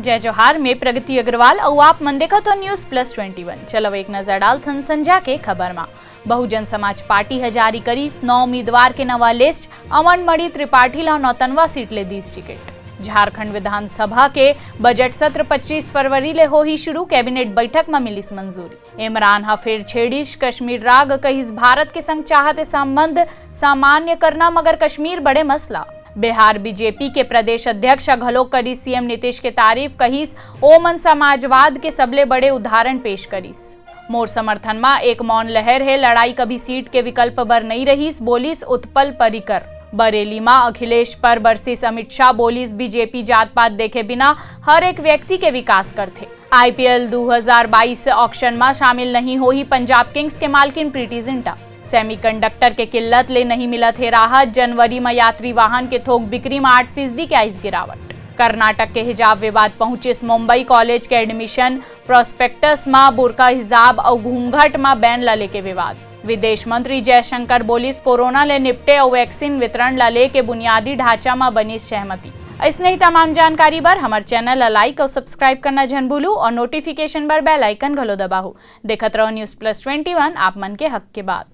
जय जोहार में प्रगति अग्रवाल और आप मन देखा तो न्यूज प्लस 21। चलो एक नजर डाल थन संजा के खबर में। बहुजन समाज पार्टी जारी करी 9 उम्मीदवार के नवा लिस्ट। अमन मणि त्रिपाठी ला नौतनवा सीट ले 20 टिकट। झारखंड विधानसभा के बजट सत्र 25 फरवरी ले हो ही शुरू। कैबिनेट बैठक में मिली मंजूरी। इमरान फिर छेड़ीश कश्मीर राग कहिस भारत के संग चाहते संबंध सामान्य करना, मगर कश्मीर बड़े मसला। बिहार बीजेपी के प्रदेश अध्यक्ष घलोक करी सीएम नीतीश के तारीफ, कहिस ओमन समाजवाद के सबले बड़े उदाहरण पेश करिस। मोर समर्थन में एक मौन लहर है, लड़ाई कभी सीट के विकल्प बर नहीं रहीस, बोलिस उत्पल परिकर। बरेली में अखिलेश पर बरसिस अमित शाह, बोलिस बीजेपी जात पात देखे बिना हर एक व्यक्ति के विकास करते। आईपीएल 2022 ऑक्शन में शामिल नहीं हो ही पंजाब किंग्स के मालकिन प्रीति जिंटा। सेमीकंडक्टर के किल्लत ले नहीं मिला थे राहत। जनवरी में यात्री वाहन के थोक बिक्री में 8% की आइस गिरावट। कर्नाटक के हिजाब विवाद पहुंचे मुंबई कॉलेज के एडमिशन प्रोस्पेक्टस में बुरका हिजाब और घूंघट में बैन ला लेके विवाद। विदेश मंत्री जयशंकर बोलिस कोरोना ले निपटे और वैक्सीन वितरण ला लेके बुनियादी ढांचा में बनी सहमति। इसने ही तमाम जानकारी बर हमारे चैनल लाइक और सब्सक्राइब करना जन भूलू और नोटिफिकेशन बर बेल आइकन घलो दबाहू। देखत रहो न्यूज प्लस 21 आप मन के हक के बात।